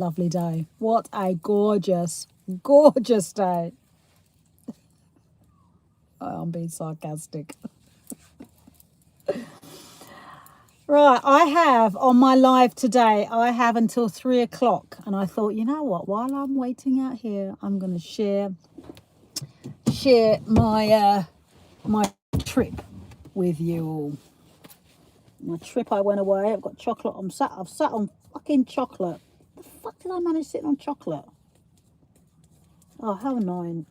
lovely day. What a gorgeous, gorgeous day. Oh, I'm being sarcastic. Right, I have on my live today, I have until 3 o'clock. And I thought, you know what, while I'm waiting out here, I'm going to share my trip with you all. My trip, I went away. I've got chocolate. I've sat on fucking chocolate. The fuck did I manage sitting on chocolate? Oh, how annoying.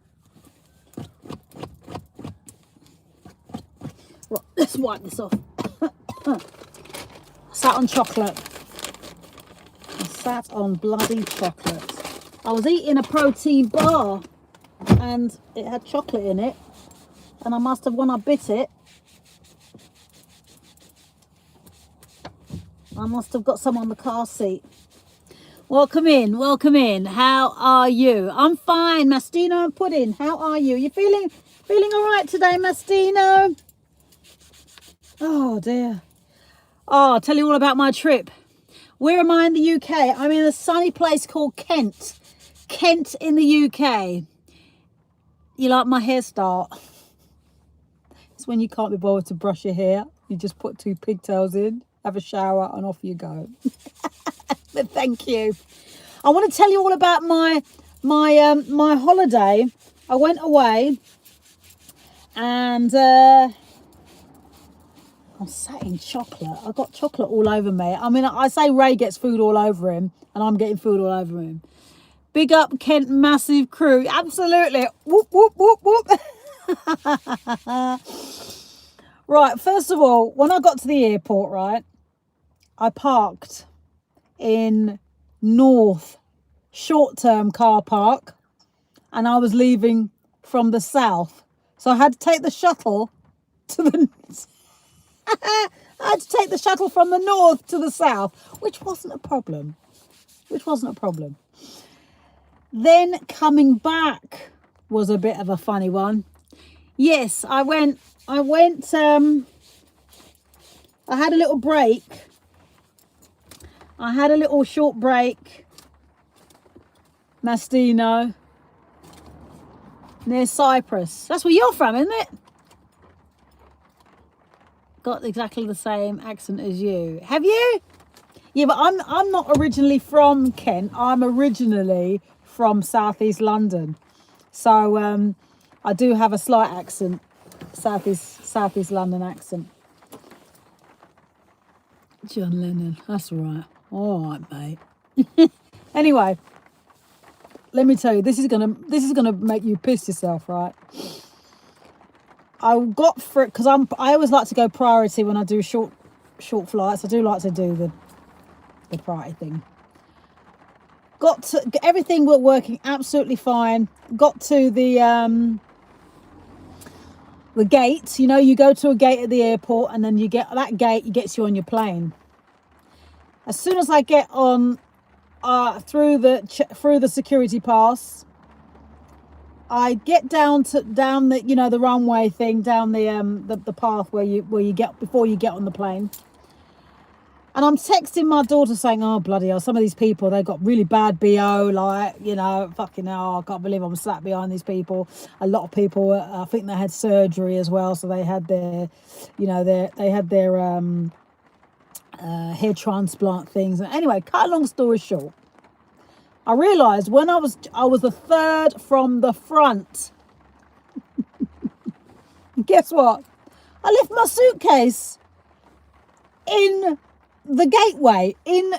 Right, let's wipe this off. Sat on chocolate. I sat on bloody chocolate. I was eating a protein bar and it had chocolate in it. And I must have, when I bit it, I must have got some on the car seat. Welcome in, welcome in. How are you? I'm fine, Mastino and Pudding. How are you? You feeling all right today, Mastino? Oh dear. Oh, I'll tell you all about my trip. Where am I in the UK? I'm in a sunny place called Kent. Kent in the UK. You like my hairstyle? It's when you can't be bothered to brush your hair. You just put 2 pigtails in, have a shower, and off you go. But thank you. I want to tell you all about my holiday. I went away, and I'm sat in chocolate. I got chocolate all over me. I mean, I say Ray gets food all over him, and I'm getting food all over him. Big up Kent, massive crew. Absolutely. Whoop, whoop, whoop, whoop. Right, first of all, when I got to the airport, right, I parked in North short-term car park, and I was leaving from the south. So I had to take the shuttle to the... I had to take the shuttle from the north to the south, which wasn't a problem. Then coming back was a bit of a funny one. Yes, I had a little break. I had a little short break, Mastino, near Cyprus. That's where you're from, isn't it? Got exactly the same accent as you. Have you? Yeah, but I'm not originally from Kent. I'm originally from southeast London. So I do have a slight accent, southeast London accent. John Lennon, that's right. All right, mate. Anyway, let me tell you, this is gonna make you piss yourself, right? I got for it because I always like to go priority when I do short flights. I do like to do the priority thing. Got to everything was working absolutely fine. Got to the gate. You know, you go to a gate at the airport, and then you get that gate gets you on your plane. As soon as I get on through the security pass, I get down the the runway thing, down the path where you get before you get on the plane. And I'm texting my daughter saying, oh, bloody hell, some of these people, they've got really bad BO, like, fucking hell, I can't believe I'm sat behind these people. A lot of people, I think they had surgery as well, so they had their hair transplant things. And anyway, cut a long story short, I realised when I was the third from the front. Guess what? I left my suitcase in the gateway, in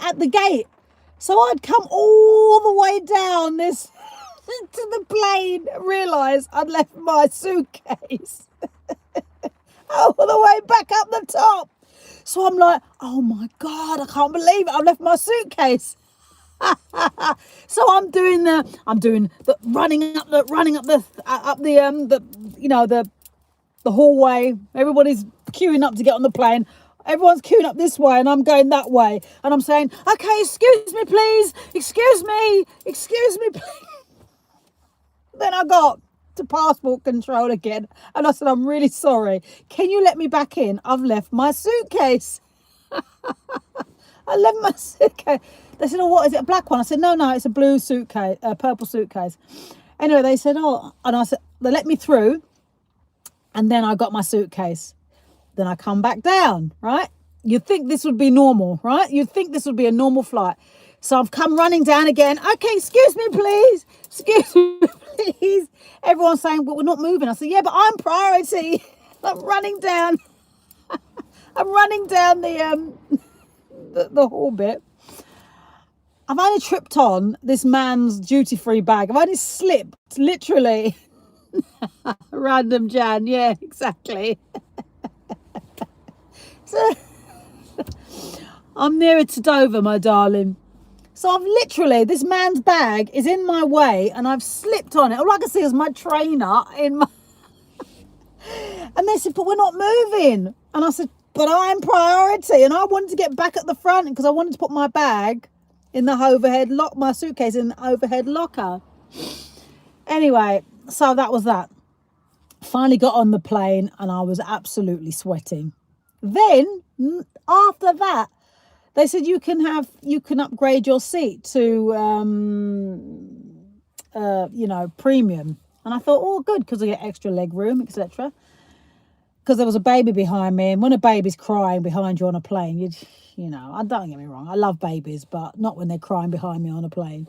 at the gate. So I'd come all the way down this to the plane, realised I'd left my suitcase all the way back up the top. So I'm like, oh my God, I can't believe it. I left my suitcase. So I'm doing the running up the hallway. Everybody's queuing up to get on the plane. Everyone's queuing up this way, and I'm going that way. And I'm saying, okay, excuse me, please. Excuse me, please. Then I got to passport control again, and I said, I'm really sorry. Can you let me back in? I've left my suitcase. I left my suitcase. They said, oh, what is it, a black one? I said, no, it's a blue suitcase, a purple suitcase. Anyway, they said, oh, and I said, they let me through. And then I got my suitcase. Then I come back down, right? You'd think this would be normal, right? You'd think this would be a normal flight. So I've come running down again. Okay, excuse me, please. Excuse me, please. Everyone's saying, well, we're not moving. I said, yeah, but I'm priority. I'm running down. I'm running down the hall bit. I've only tripped on this man's duty-free bag. I've only slipped, literally. Random Jan, yeah, exactly. So, I'm nearer to Dover, my darling. So I've literally, this man's bag is in my way and I've slipped on it. All I can see is my trainer in my... And they said, but we're not moving. And I said, but I'm priority. And I wanted to get back at the front because I wanted to put my bag in the overhead lock, my suitcase in the overhead locker. Anyway, so that was that. Finally got on the plane and I was absolutely sweating. Then after that, they said you can upgrade your seat to premium. And I thought, oh, good, because I get extra leg room, etc. Because there was a baby behind me, and when a baby's crying behind you on a plane, don't get me wrong, I love babies, but not when they're crying behind me on a plane.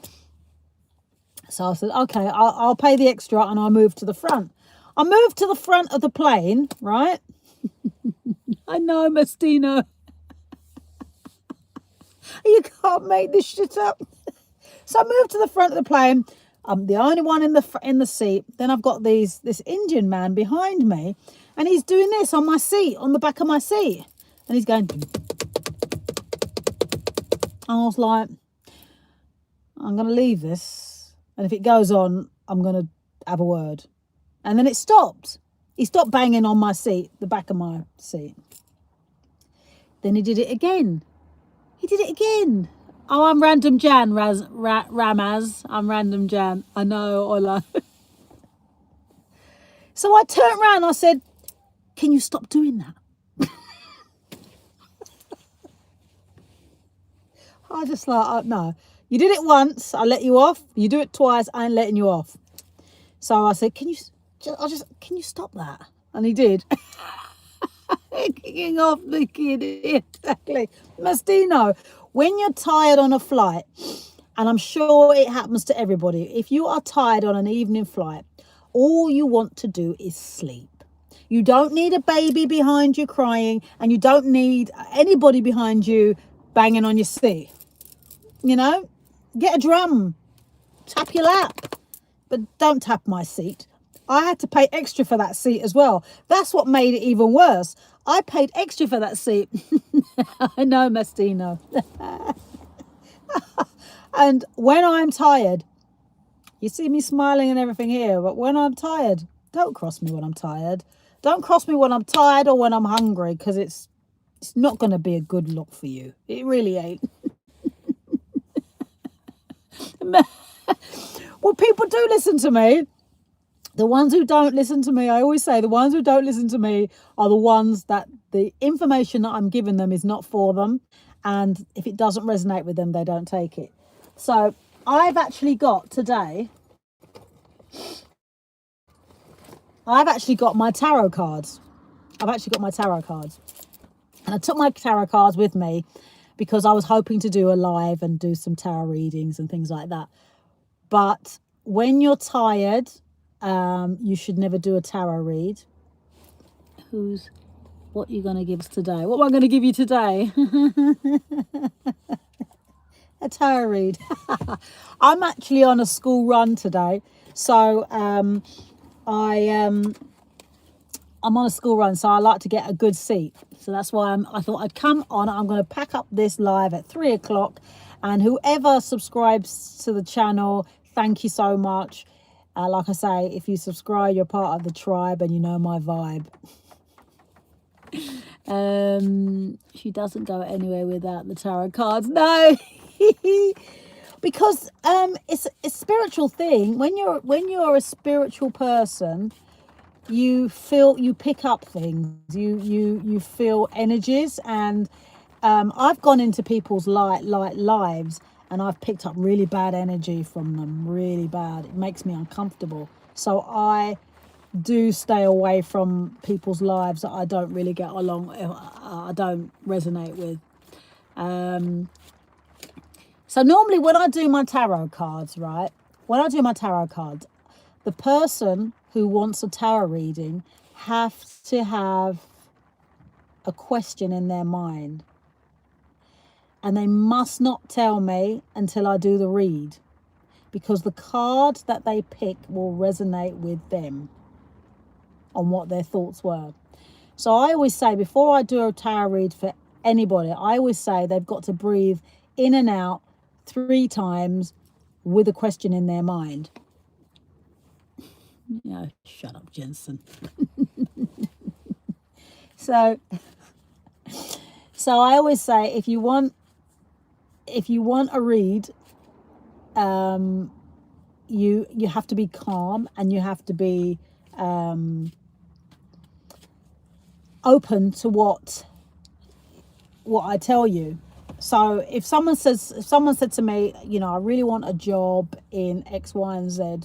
So I said, okay, I'll pay the extra, and I'll move to the front. I moved to the front of the plane, right? I know, Mastino. You can't make this shit up. So I moved to the front of the plane. I'm the only one in the seat. Then I've got this Indian man behind me, and he's doing this on my seat, on the back of my seat, and he's going. I was like, I'm going to leave this, and if it goes on, I'm going to have a word. And then it stopped. He stopped banging on my seat, the back of my seat. Then he did it again. Oh, I'm Random Jan, Ramaz. I'm Random Jan. I know, Ola. So I turned around and I said, can you stop doing that? I just like, no. You did it once, I let you off. You do it twice, I ain't letting you off. So I said, can you stop that? And he did. Kicking off the kid, exactly. Mastino, when you're tired on a flight, and I'm sure it happens to everybody, if you are tired on an evening flight, all you want to do is sleep. You don't need a baby behind you crying, and you don't need anybody behind you banging on your seat. Get a drum, tap your lap, but don't tap my seat. I had to pay extra for that seat as well. That's what made it even worse. I paid extra for that seat. I know, Mastino. And when I'm tired, you see me smiling and everything here, but when I'm tired, don't cross me when I'm tired. Don't cross me when I'm tired or when I'm hungry, because it's not going to be a good look for you. It really ain't. Well, people do listen to me. The ones who don't listen to me, I always say, the ones who don't listen to me are the ones that the information that I'm giving them is not for them. And if it doesn't resonate with them, they don't take it. So I've actually got my tarot cards. And I took my tarot cards with me because I was hoping to do a live and do some tarot readings and things like that. But when you're tired, you should never do a tarot read. What are you going to give us today? What am I going to give you today? A tarot read. I'm actually on a school run today. So I'm on a school run, so I like to get a good seat. So that's why I thought I'd come on. I'm going to pack up this live at 3 o'clock. And whoever subscribes to the channel, thank you so much. Like I say, if you subscribe, you're part of the tribe and you know my vibe. She doesn't go anywhere without the tarot cards. No. Because it's a spiritual thing. When you're a spiritual person, you pick up things. You feel energies, and I've gone into people's lives, and I've picked up really bad energy from them, really bad. It makes me uncomfortable. So I do stay away from people's lives that I don't really get along, I don't resonate with. So normally when I do my tarot cards, right, when I do my tarot cards, the person who wants a tarot reading has to have a question in their mind, and they must not tell me until I do the read, because the card that they pick will resonate with them on what their thoughts were. So I always say, before I do a tarot read for anybody, I always say they've got to breathe in and out 3 times with a question in their mind. Yeah, shut up, Jensen. So I always say, if you want a read, you have to be calm, and you have to be open to what I tell you. So if someone said to me, I really want a job in X, Y, and Z,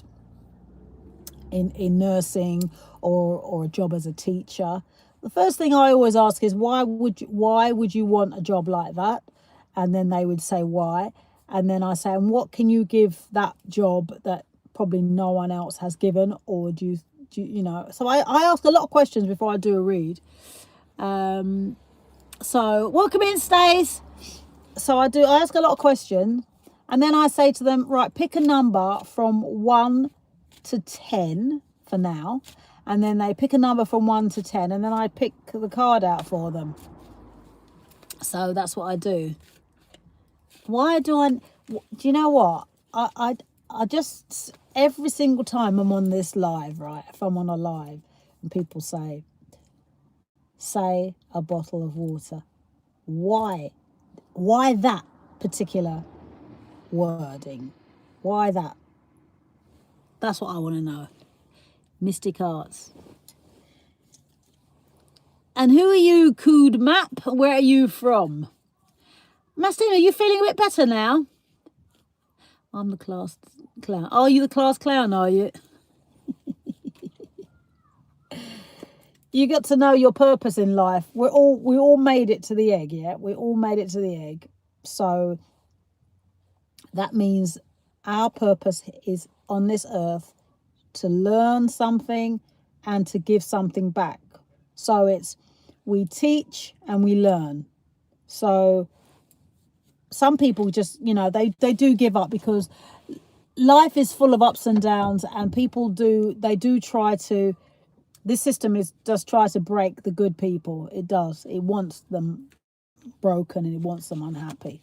in nursing, or a job as a teacher, the first thing I always ask is, why would you want a job like that? And then they would say why, and then I say, and what can you give that job that probably no one else has given? Or do you know? So I ask a lot of questions before I do a read. So welcome in, Stace. So I ask a lot of questions, and then I say to them, right, pick a number from 1 to 10 for now, and then they pick a number from 1 to 10, and then I pick the card out for them. So that's what I do. Why do I? Do you know what? I just, every single time I'm on this live, right? If I'm on a live and people say a bottle of water, why that particular wording? Why that? That's what I want to know. Mystic Arts. And who are you, Cood Map? Where are you from? Mastine, are you feeling a bit better now? I'm the class clown. Are you the class clown, are you? You got to know your purpose in life. We all made it to the egg, yeah? We all made it to the egg. So that means our purpose is on this earth to learn something and to give something back. So it's, we teach and we learn. So some people just, they do give up, because life is full of ups and downs, and people do try to, this system does try to break the good people. It does. It wants them broken, and it wants them unhappy.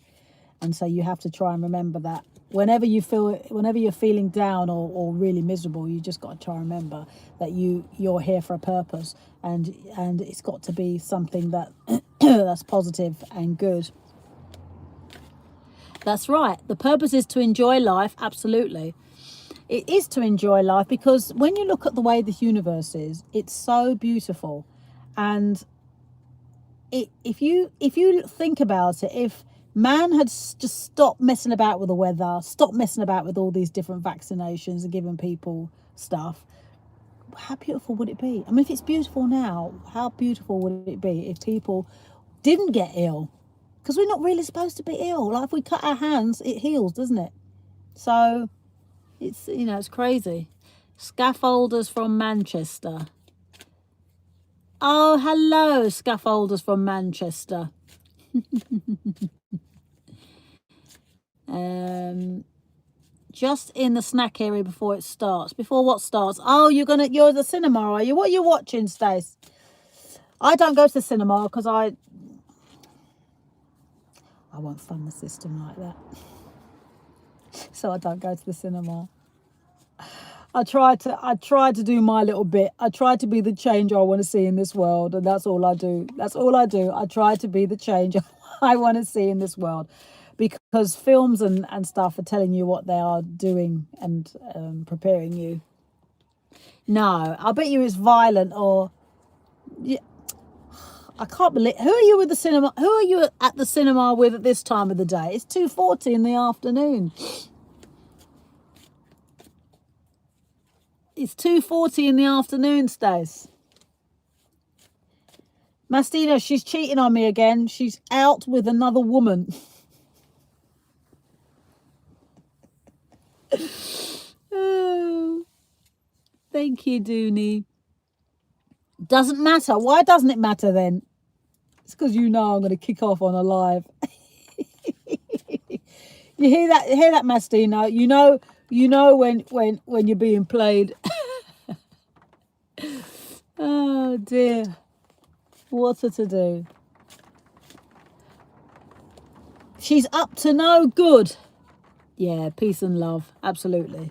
And so you have to try and remember that whenever you're feeling down or really miserable, you just got to try and remember that you're here for a purpose, and it's got to be something that that's positive and good. That's right. The purpose is to enjoy life. Absolutely. It is to enjoy life, because when you look at the way the universe is, it's so beautiful. And if you think about it, if man had just stopped messing about with the weather, stopped messing about with all these different vaccinations and giving people stuff, how beautiful would it be? I mean, if it's beautiful now, how beautiful would it be if people didn't get ill? Because we're not really supposed to be ill. Like, if we cut our hands, it heals, doesn't it? So it's, it's crazy. Scaffolders from Manchester. Oh, hello, scaffolders from Manchester. Just in the snack area before it starts. Before what starts? Oh, you're the cinema, are you? What are you watching, Stace? I don't go to the cinema because I won't fund the system like that. So I don't go to the cinema. I try to do my little bit. I try to be the change I want to see in this world, and that's all I do. That's all I do. I try to be the change I want to see in this world, because films and stuff are telling you what they are doing and preparing you. No, I bet you it's violent, or yeah. I can't believe. Who are you with the cinema? Who are you at the cinema with at this time of the day? It's 2:40 in the afternoon. It's 2:40 in the afternoon, Stace. Mastina, she's cheating on me again. She's out with another woman. Oh, thank you, Dooney. Doesn't matter. Why doesn't it matter then? It's because you know I'm going to kick off on a live. You hear that? Hear that, Mastina? You know when you're being played. Oh dear. What's her to do? She's up to no good. Yeah, peace and love. Absolutely.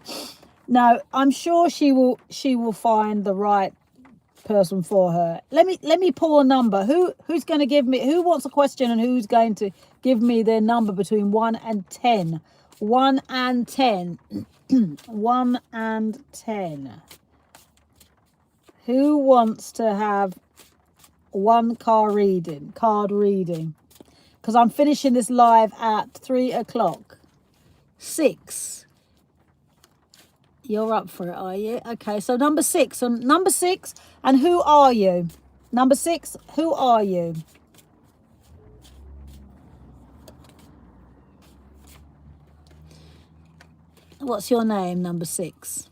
No, I'm sure she will find the right person for her. Let me pull a number. Who's going to give me, who wants a question, and who's going to give me their number between 1 and 10? 1 and 10. 1 and 10. Who wants to have one card reading? Because I'm finishing this live at 3 o'clock. 6. You're up for it, are you? Okay, so number 6. And who are you? Number 6, who are you? What's your name, number 6?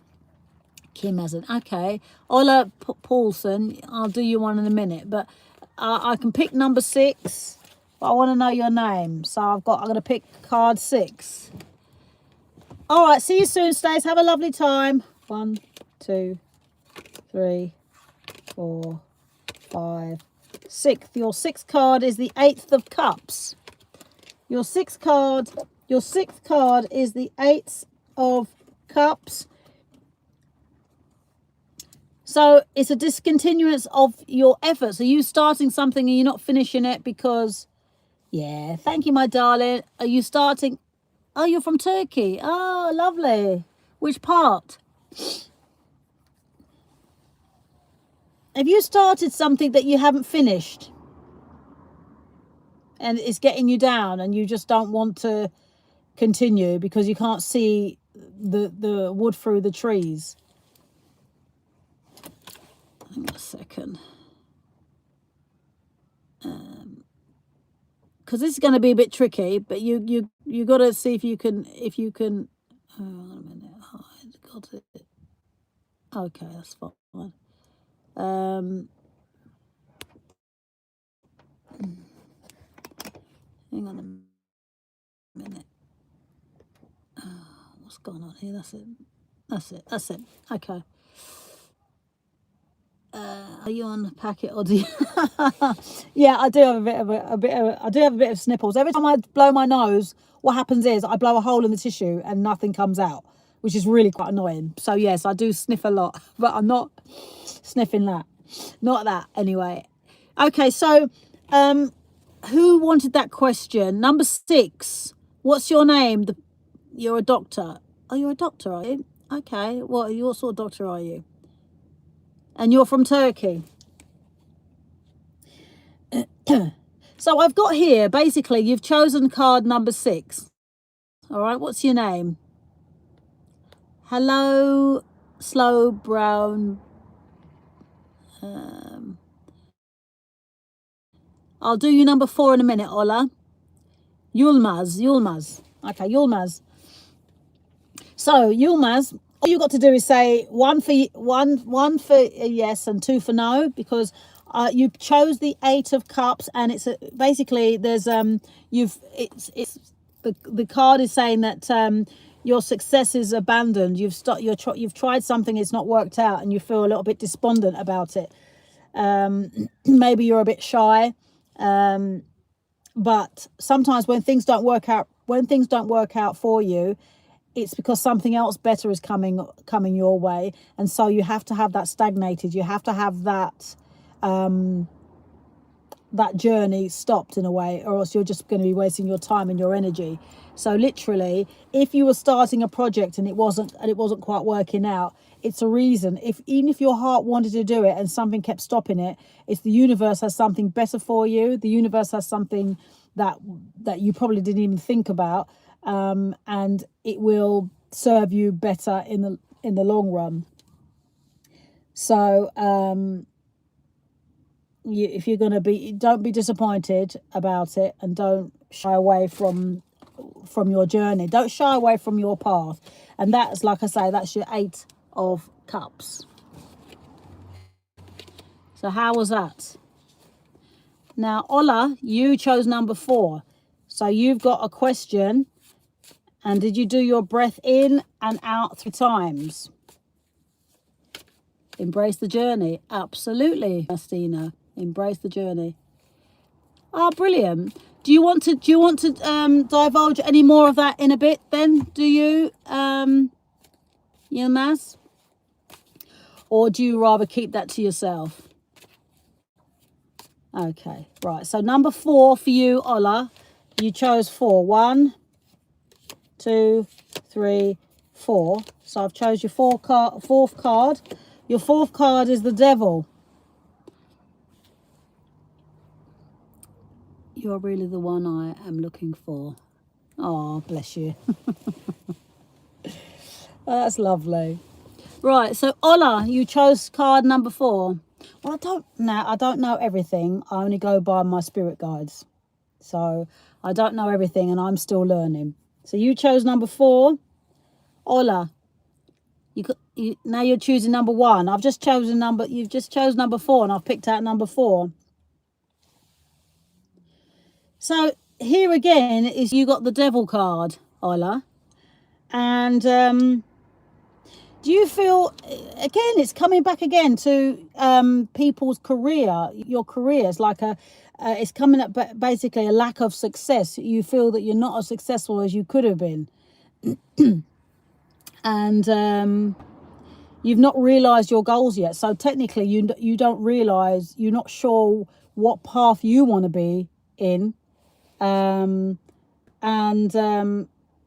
Kim hasn't. Okay. Ola Paulson, I'll do you one in a minute, but I can pick number 6, but I want to know your name. So I'm going to pick card 6. All right, see you soon, Stace. Have a lovely time. 1, 2, 3, 4, 5, 6. Your 6th card is the 8th of Cups. Your 6th card is the 8th of Cups. So it's a discontinuance of your efforts. Are you starting something and you're not finishing it because... Yeah, thank you, my darling. Are you starting... Oh, you're from Turkey. Oh, lovely. Which part? Have you started something that you haven't finished? And it's getting you down and you just don't want to continue because you can't see the wood through the trees? Hang on a second. Because this is going to be a bit tricky, but you got to see if you can hold on a minute. Got it. Okay, that's fine. Hang on a minute. What's going on here? That's it. Okay. Are you on the packet or do you... Yeah, I do have I do have a bit of sniffles. Every time I blow my nose, what happens is I blow a hole in the tissue and nothing comes out, which is really quite annoying. So yes, I do sniff a lot, but I'm not sniffing that. Not that anyway. Okay, so who wanted that question? Number 6. What's your name? You're a doctor. Oh, you're a doctor, are you? Okay. What sort of doctor are you? And you're from Turkey. So I've got here, basically, you've chosen card number 6. All right, what's your name? Hello, Slow Brown. I'll do you number 4 in a minute, Ola. Yulmaz. Okay, Yulmaz. So, Yulmaz, all you've got to do is say one for yes and 2 for no, because you chose the 8 of Cups, and it's basically there's the card is saying that your success is abandoned. You've tried something, it's not worked out, and you feel a little bit despondent about it. Maybe you're a bit shy, but sometimes when things don't work out for you, it's because something else better is coming your way, and so you have to have that stagnated. You have to have that that journey stopped in a way, or else you're just going to be wasting your time and your energy. So literally, if you were starting a project and it wasn't quite working out, it's a reason. Even if your heart wanted to do it and something kept stopping it, it's the universe has something better for you. The universe has something that you probably didn't even think about, and it will serve you better in the long run. So if you're going to be, don't be disappointed about it, and don't shy away from your journey. Don't shy away from your path. And that's, like I say, that's your 8 of Cups. So how was that? Now, Ola, you chose number 4. So you've got a question. And did you do your breath in and out 3 times? Embrace the journey. Absolutely, Christina. Embrace the journey. Oh, brilliant. Do you want to divulge any more of that in a bit then? Do you, Yilmaz? Or do you rather keep that to yourself? Okay, right. So number 4 for you, Ola. You chose 4. 1, 2, 3, 4. So I've chose your 4th card. Your 4th card is the Devil. You're really the one I am looking for. Oh, bless you. That's lovely. Right, so Ola, you chose card number 4. Well, I don't know everything. I only go by my spirit guides. So I don't know everything, and I'm still learning. So you chose number 4. Ola, now you're choosing number 1. You've just chosen number 4, and I've picked out number 4. So here again is you got the Devil card, Ola. And do you feel, again, it's coming back again to people's career, your career. It's like it's coming up basically a lack of success. You feel that you're not as successful as you could have been. And you've not realized your goals yet. So technically you don't realize, you're not sure what path you want to be in.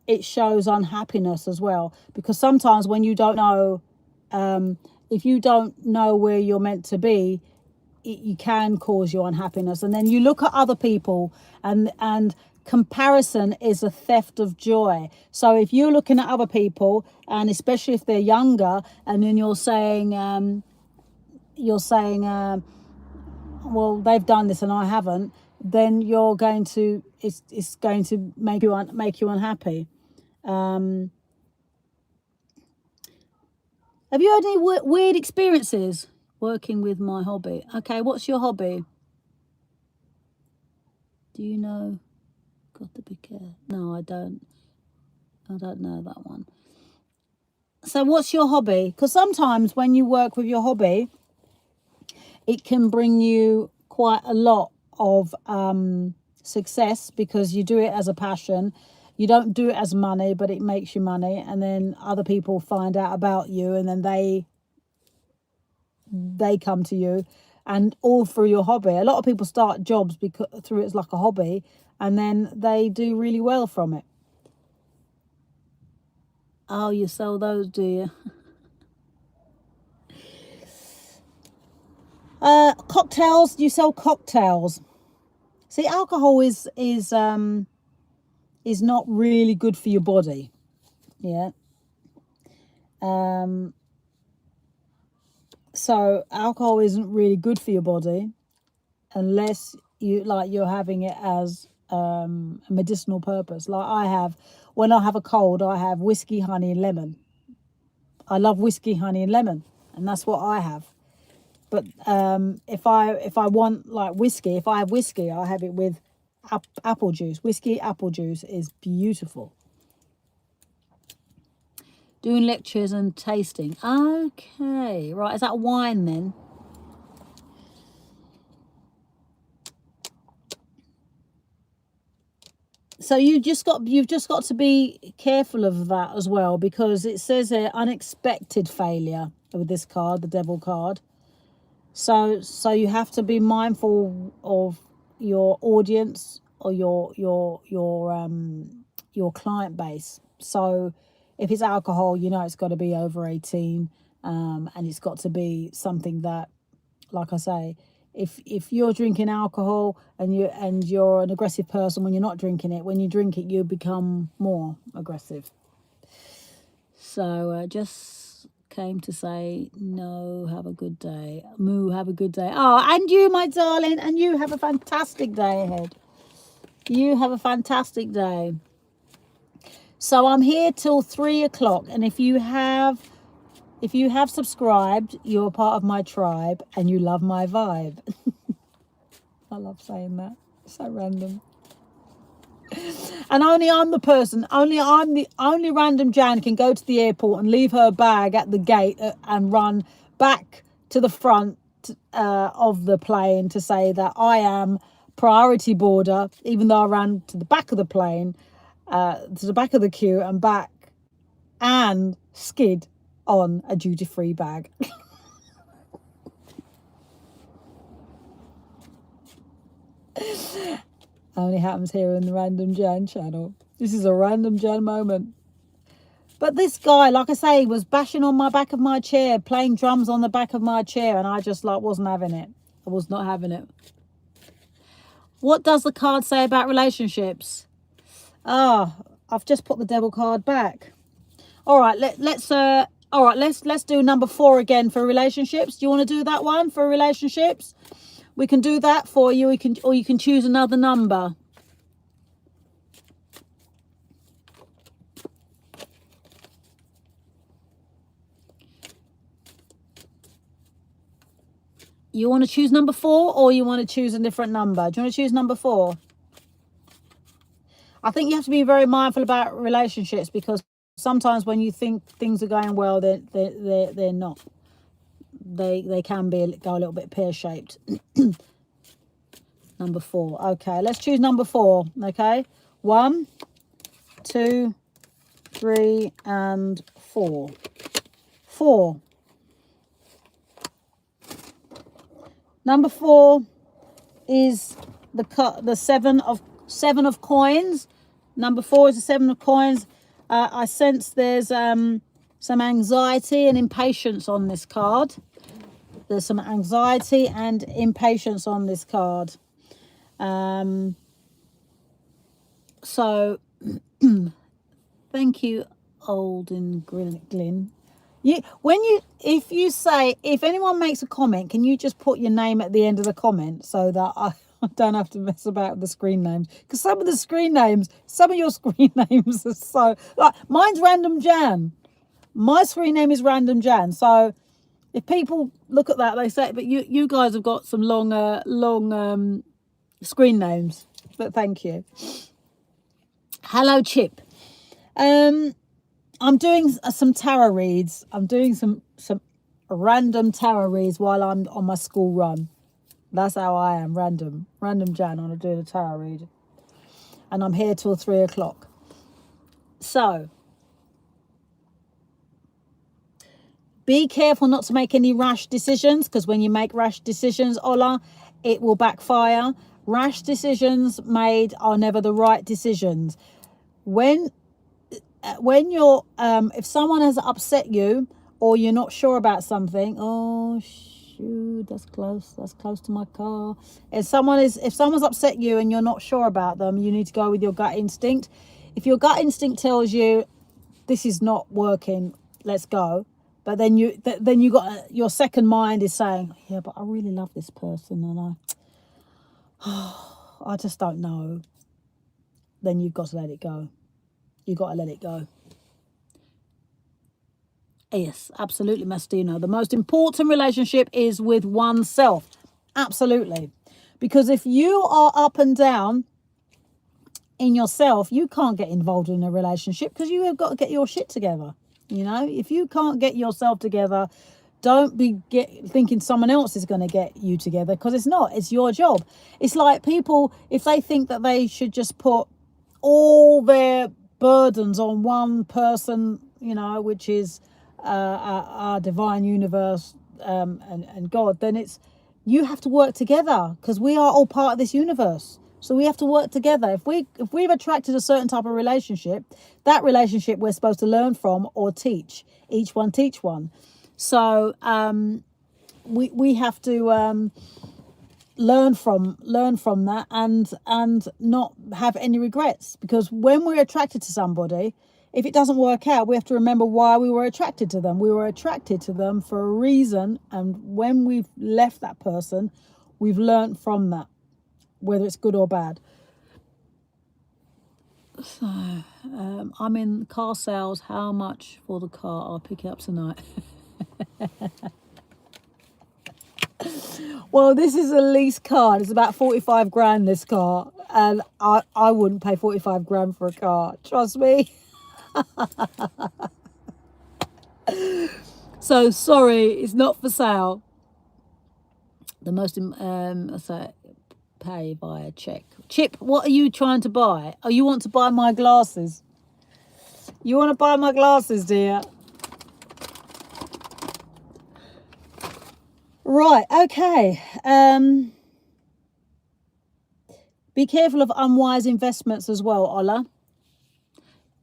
It shows unhappiness as well, because sometimes when you don't know, if you don't know where you're meant to be, you can cause you unhappiness. And then you look at other people, and comparison is a theft of joy. So if you're looking at other people, and especially if they're younger, and then you're saying well, they've done this and I haven't, then it's going to make you unhappy. Have you had any weird experiences working with my hobby? Okay, what's your hobby? Do you know? Got to be careful. No, I don't know that one. So what's your hobby? Because sometimes when you work with your hobby, it can bring you quite a lot of success, because you do it as a passion. You don't do it as money, but it makes you money. And then other people find out about you, and then they come to you, and all through your hobby. A lot of people start jobs through it's like a hobby, and then they do really well from it. Oh, you sell those, do you? Cocktails. You sell cocktails. See, alcohol is not really good for your body. Yeah. So alcohol isn't really good for your body unless you're having it as a medicinal purpose. Like I have, when I have a cold, I have whiskey, honey, and lemon. I love whiskey, honey, and lemon, and that's what I have. But if I want like whiskey, if I have whiskey, I have it with apple juice. Whiskey apple juice is beautiful. Doing lectures and tasting. Okay, right. Is that wine then? So you've just got to be careful of that as well, because it says unexpected failure with this card, the Devil card. So you have to be mindful of your audience or your client base. So if it's alcohol, you know it's got to be over 18, and it's got to be something that, like I say, if you're drinking alcohol and you're an aggressive person when you're not drinking it, when you drink it, you become more aggressive. So just came to say, no, have a good day. Moo, have a good day. Oh, and you, my darling, and you have a fantastic day ahead. You have a fantastic day. So I'm here till 3 o'clock, and if you have subscribed, you're part of my tribe and you love my vibe. I love saying that. It's so random. And only random Jan can go to the airport and leave her bag at the gate and run back to the front of the plane to say that I am priority boarder, even though I ran to the back of the plane, to the back of the queue and back, and skid on a duty-free bag. Only happens here in the Random Jan channel. This is a Random Jan moment. But this guy, like I say, was bashing on my back of my chair, playing drums on the back of my chair, and I just wasn't having it. I was not having it. What does the card say about relationships? I've just put the devil card back. All right, let's do number 4 again for relationships. Do you want to do that one for relationships? We can do that for you. Or you can choose another number. You want to choose number 4, or you want to choose a different number? Do you want to choose number 4? I think you have to be very mindful about relationships, because sometimes when you think things are going well, they're not. They can go a little bit pear-shaped. Number 4. Okay, let's choose number 4. Okay, 1, 2, 3, and 4. 4. Number 4 is the seven of coins. Number 4 is the 7 of coins. I sense there's some anxiety and impatience on this card. There's some anxiety and impatience on this card. So thank you, Olden Glyn. If anyone makes a comment, can you just put your name at the end of the comment so that I don't have to mess about with the screen names? Because some of your screen names are so, like, mine's Random Jan. My screen name is Random Jan. So if people look at that, they say, but you guys have got some long screen names. But thank you. Hello, Chip. I'm doing some tarot reads. I'm doing some random tarot reads while I'm on my school run. That's how I am, random Jan. I'm doing a tarot read, and I'm here till 3 o'clock. So be careful not to make any rash decisions, because when you make rash decisions, Ola, it will backfire. Rash decisions made are never the right decisions. When you're if someone has upset you, or you're not sure about something, oh shoot, that's close to my car. If someone's upset you and you're not sure about them, you need to go with your gut instinct. If your gut instinct tells you this is not working, let's go, but then you got your second mind is saying, yeah, but I really love this person and I just don't know, then you've got to let it go. You got to let it go. Yes, absolutely, Mastino. The most important relationship is with oneself. Absolutely. Because if you are up and down in yourself, you can't get involved in a relationship, because you have got to get your shit together. You know, if you can't get yourself together, don't be thinking someone else is going to get you together, because it's not. It's your job. It's like people, if they think that they should just put all their burdens on one person, you know, which is our divine universe and God, then you have to work together, because we are all part of this universe. So we have to work together. If we've attracted a certain type of relationship, that relationship we're supposed to learn from or teach. Each one teach one. So we have to learn from that, and not have any regrets, because when we're attracted to somebody, if it doesn't work out, we have to remember why we were attracted to them. We were attracted to them for a reason, and when we've left that person, we've learned from that, whether it's good or bad. So I'm in car sales. How much for the car? I'll pick it up tonight. Well, this is a lease car. It's about 45 grand, this car. And I wouldn't pay 45 grand for a car. Trust me. So, sorry, it's not for sale. The most, so pay via check. Chip, what are you trying to buy? Oh, you want to buy my glasses? You want to buy my glasses, dear? Right, okay. Be careful of unwise investments as well, Ola.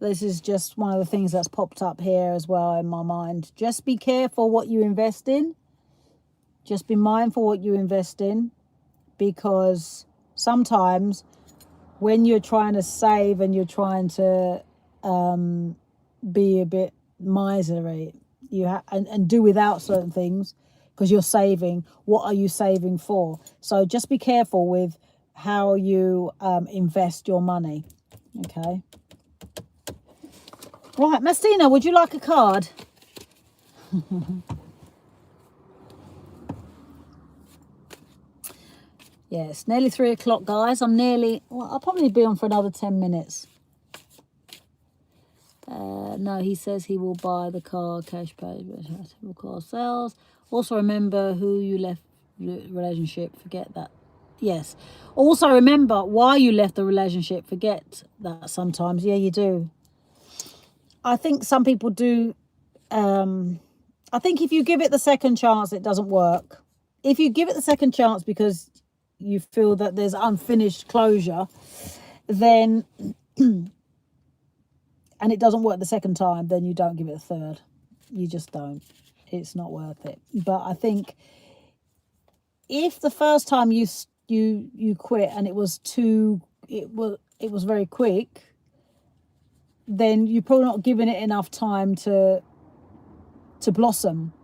This is just one of the things that's popped up here as well in my mind. Just be careful what you invest in. Just be mindful what you invest in, because sometimes when you're trying to save and you're trying to be a bit miserly, and do without certain things, because you're saving. What are you saving for? So just be careful with how you invest your money. Okay. Right, Mastina, would you like a card? Yeah, it's nearly 3 o'clock, guys. I'll probably be on for another 10 minutes. No, he says he will buy the car, cash pay, car sales. Also remember who you left the relationship. Forget that. Yes. Also remember why you left the relationship. Forget that sometimes. Yeah, you do. I think some people do. I think if you give it the second chance, it doesn't work. If you give it the second chance because you feel that there's unfinished closure, then and it doesn't work the second time, then you don't give it a third. You just don't. It's not worth it. But I think if the first time you quit and it was very quick, then you're probably not giving it enough time to blossom.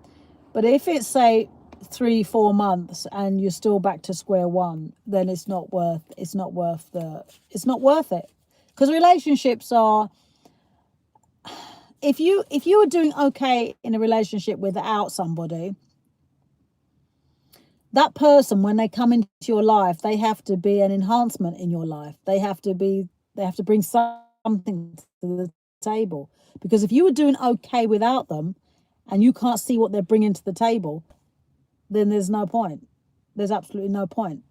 But if it's, say, 3-4 months and you're still back to square one, then it's not worth it. Because relationships are, if you are doing okay in a relationship without somebody, that person, when they come into your life, they have to be an enhancement in your life. They have to bring something to the table. Because if you were doing okay without them and you can't see what they're bringing to the table, then there's no point. There's absolutely no point.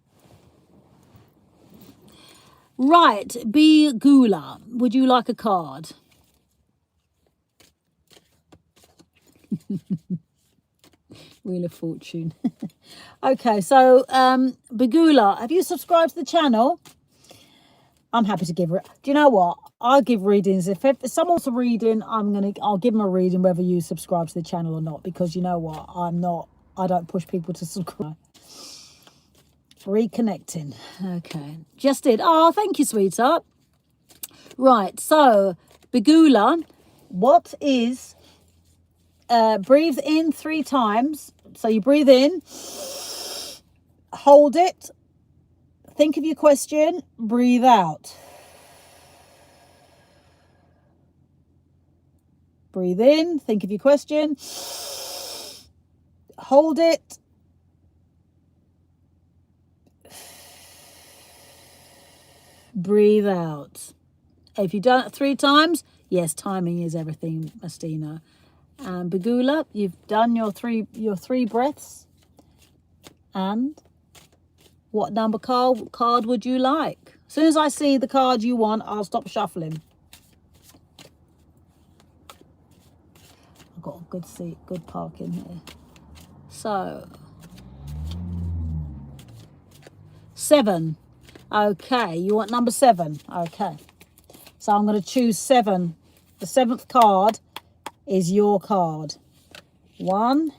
Right, B. Gula, would you like a card? Wheel of Fortune. Okay, so Bagula, have you subscribed to the channel? I'm happy to give it. Do you know what? I'll give readings. If someone's a reading, I'll give them a reading whether you subscribe to the channel or not, because you know what? I don't push people to subscribe. Reconnecting. Okay. Just did. Oh, thank you, sweetheart. Right, so Bagula, what is breathe in 3 times. So you breathe in, hold it, think of your question, breathe out. Breathe in, think of your question, hold it, breathe out. If you've done it 3 times, yes, timing is everything, Mastina. And Bagula, you've done your three breaths. And what number card would you like? As soon as I see the card you want, I'll stop shuffling. I've got a good seat, good parking here. So, 7. Okay, you want number 7. Okay. So I'm going to choose 7. The 7th card is your card. 1,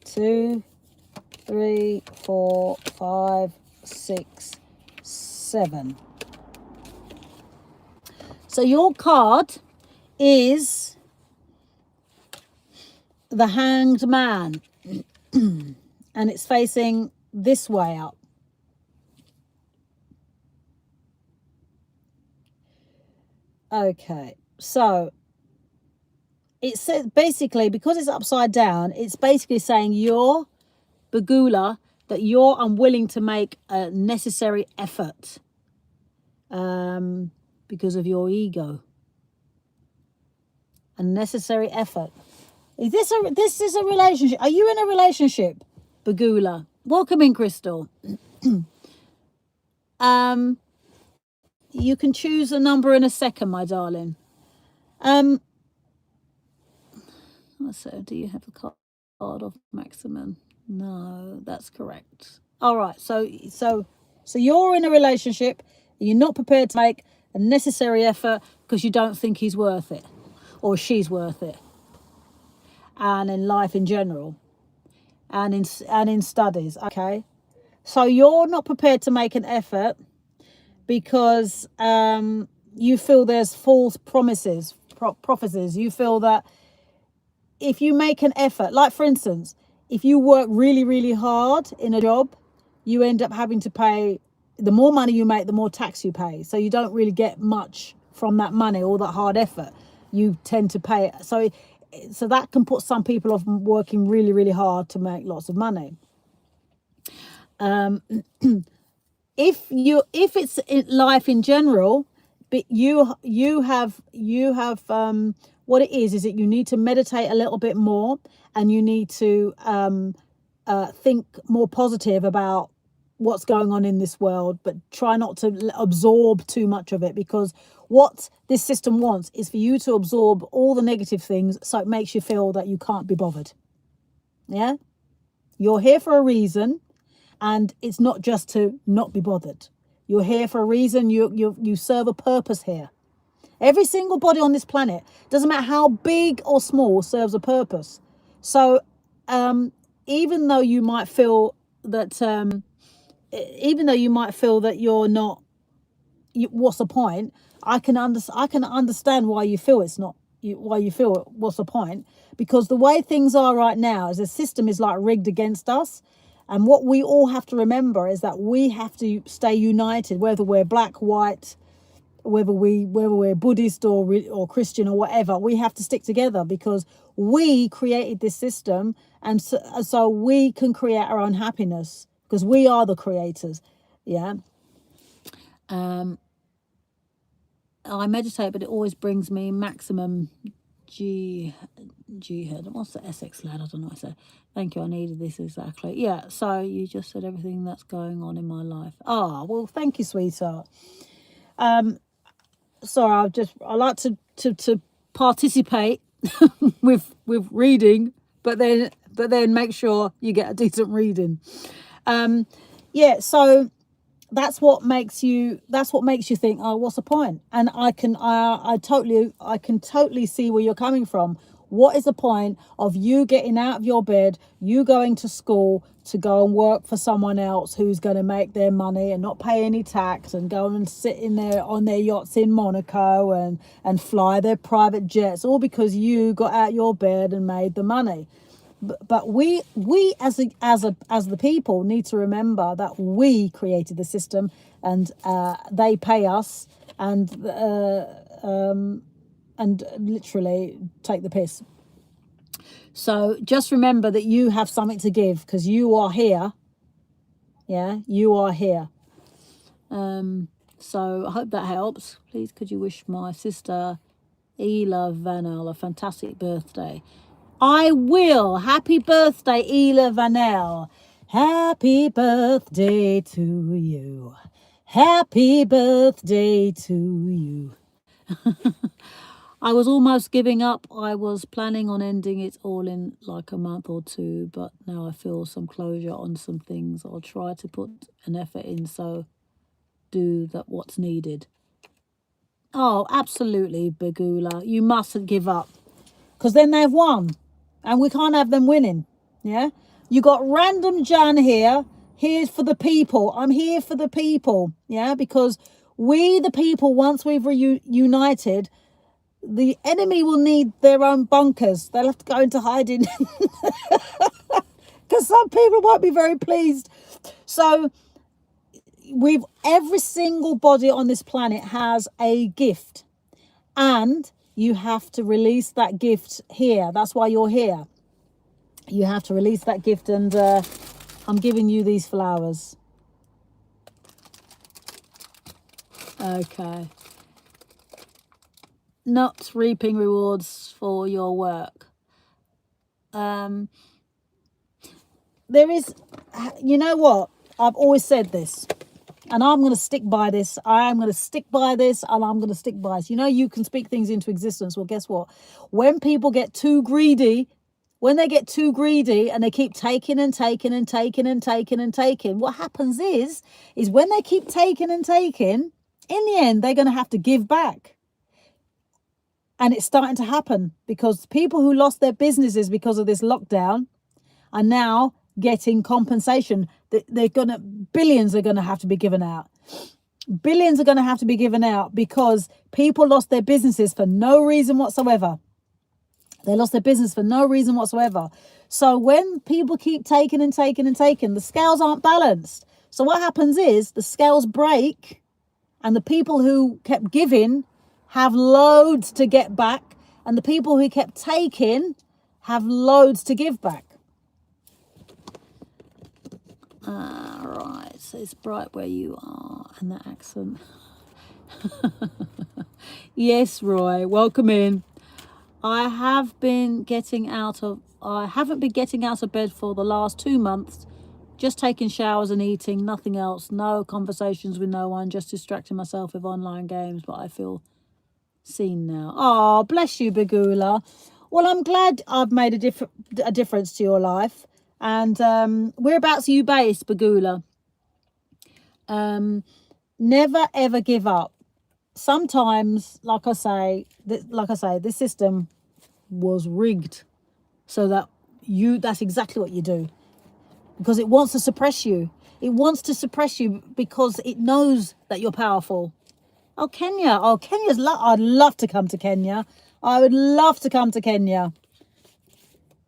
2, 3, 4, 5, 6, 7. So your card is the Hanged Man. And it's facing this way up. Okay, so it says basically, because it's upside down, it's basically saying you're Bagula, that you're unwilling to make a necessary effort because of your ego. A necessary effort. This is a relationship? Are you in a relationship, Bagula? Welcome in, Crystal. You can choose a number in a second, my darling. So do you have a card of maximum? No, that's correct. All right. So you're in a relationship. You're not prepared to make a necessary effort because you don't think he's worth it or she's worth it. And in life in general, and in studies. Okay. So you're not prepared to make an effort because you feel there's false promises, prophecies. You feel that if you make an effort, like for instance, if you work really, really hard in a job, you end up having to pay, the more money you make, the more tax you pay. So you don't really get much from that money, all that hard effort. You tend to pay. So that can put some people off working really, really hard to make lots of money. If it's in life in general, but you have what it is that you need to meditate a little bit more, and you need to think more positive about what's going on in this world, but try not to absorb too much of it, because what this system wants is for you to absorb all the negative things, so it makes you feel that you can't be bothered. Yeah, you're here for a reason. And it's not just to not be bothered. You're here for a reason. You serve a purpose here. Every single body on this planet, doesn't matter how big or small, serves a purpose. So even though you might feel that you're not, what's the point? I can understand why you feel it's not. Why you feel what's the point? Because the way things are right now is the system is like rigged against us. And what we all have to remember is that we have to stay united, whether we're black, white, whether we're Buddhist or Christian or whatever. We have to stick together because we created this system, and so we can create our own happiness because we are the creators. Yeah. I meditate, but it always brings me maximum jihad. What's the Essex lad? I don't know what I said. Thank you, I needed this exactly. Yeah, so you just said everything that's going on in my life. Well, thank you, sweetheart. Sorry, I like to participate with reading, but then make sure you get a decent reading. Yeah, so that's what makes you think, oh, what's the point? And I can totally see where you're coming from. What is the point of you getting out of your bed, you going to school to go and work for someone else who's going to make their money and not pay any tax, and go and sit in there on their yachts in Monaco and fly their private jets, all because you got out your bed and made the money? But we as the people need to remember that we created the system, and they pay us and literally take the piss. So just remember that you have something to give because you are here. Yeah, you are here. So I hope that helps. Please, could you wish my sister Ela Vanel a fantastic birthday? I will. Happy birthday, Ela Vanel. Happy birthday to you. Happy birthday to you. I was almost giving up. I was planning on ending it all in like a month or two, but now I feel some closure on some things. I'll try to put an effort in, so do that what's needed. Oh, absolutely, Bagula. You mustn't give up, because then they've won, and we can't have them winning. Yeah, you got Random Jan here. Here's for the people. I'm here for the people. Yeah, because we, the people, once we've reunited, the enemy will need their own bunkers. They'll have to go into hiding because some people won't be very pleased. So every single body on this planet has a gift, and you have to release that gift here. That's why you're here. You have to release that gift, and I'm giving you these flowers. Okay. Not reaping rewards for your work. There is, you know what? I've always said this, and I'm going to stick by this. I am going to stick by this, and I'm going to stick by this. You know, you can speak things into existence. Well, guess what? When people get too greedy, when they get too greedy and they keep taking and taking and taking and taking and taking, what happens is when they keep taking and taking, in the end, they're going to have to give back. And it's starting to happen, because people who lost their businesses because of this lockdown are now getting compensation. Billions are going to have to be given out. Billions are going to have to be given out because people lost their businesses for no reason whatsoever. They lost their business for no reason whatsoever. So when people keep taking and taking and taking, the scales aren't balanced. So what happens is the scales break, and the people who kept giving have loads to get back, and the people who kept taking have loads to give back. Right, so it's bright where you are, and that accent. Yes, Roy, welcome in. I haven't been getting out of bed for the last 2 months, just taking showers and eating, nothing else, no conversations with no one, just distracting myself with online games, but I feel seen now. Oh, bless you, Bagula. Well, I'm glad I've made a difference to your life. And whereabouts are you based, Bagula? Never ever give up. Sometimes, like I say, this system was rigged so that that's exactly what you do, because it wants to suppress you. It wants to suppress you because it knows that you're powerful. Oh, Kenya. Oh, I'd love to come to Kenya. I would love to come to Kenya.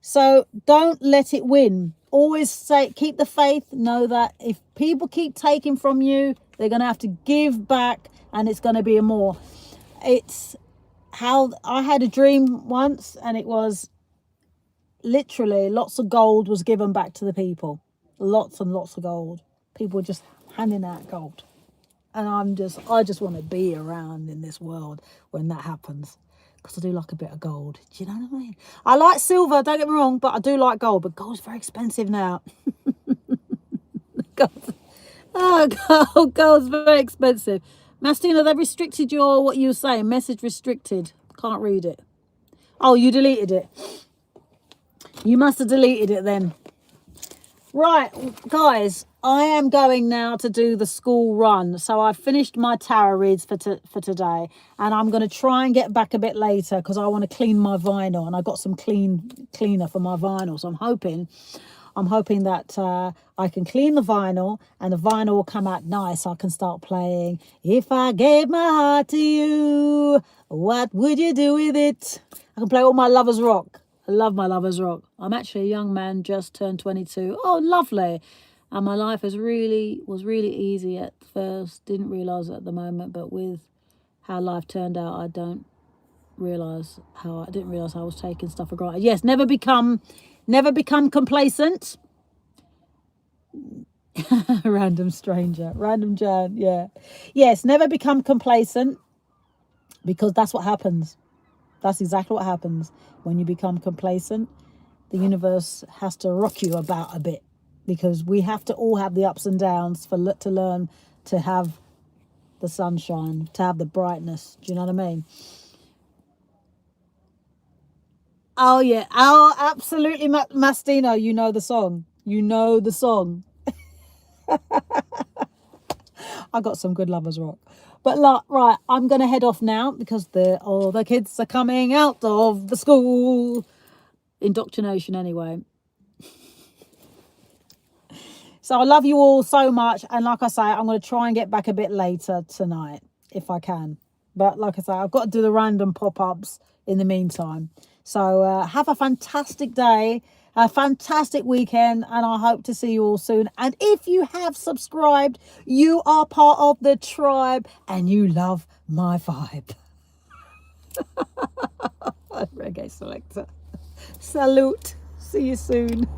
So don't let it win. Always say, keep the faith. Know that if people keep taking from you, they're going to have to give back, and it's going to be more. It's how I had a dream once, and it was literally lots of gold was given back to the people. Lots and lots of gold. People were just handing out gold. And I just want to be around in this world when that happens, because I do like a bit of gold. Do you know what I mean? I like silver, don't get me wrong, but I do like gold. But gold's very expensive now. Gold's very expensive. Mastina, they've restricted what you were saying. Message restricted. Can't read it. Oh, you deleted it. You must have deleted it then. Right, guys, I am going now to do the school run. So I've finished my tarot reads for today, and I'm going to try and get back a bit later because I want to clean my vinyl, and I got some cleaner for my vinyl. So I'm hoping that I can clean the vinyl, and the vinyl will come out nice. So I can start playing. If I gave my heart to you, what would you do with it? I can play all my Lovers Rock. I love my Lovers Rock. I'm actually a young man, just turned 22. Oh, lovely. And my life was really easy at first. Didn't realise it at the moment, but with how life turned out, I didn't realise how I was taking stuff for granted. Yes, never become complacent. Random stranger, random Jan, yeah. Yes, never become complacent, because that's what happens. That's exactly what happens when you become complacent. The universe has to rock you about a bit, because we have to all have the ups and downs to learn to have the sunshine, to have the brightness. Do you know what I mean? Oh yeah. Oh, absolutely, Mastino. You know the song. You know the song. I got some good lovers rock. But right, I'm gonna head off now because all the kids are coming out of the school. Indoctrination anyway. So I love you all so much. And like I say, I'm going to try and get back a bit later tonight if I can. But like I say, I've got to do the random pop-ups in the meantime. So have a fantastic day, a fantastic weekend, and I hope to see you all soon. And if you have subscribed, you are part of the tribe and you love my vibe. Reggae Selector. Salute. See you soon.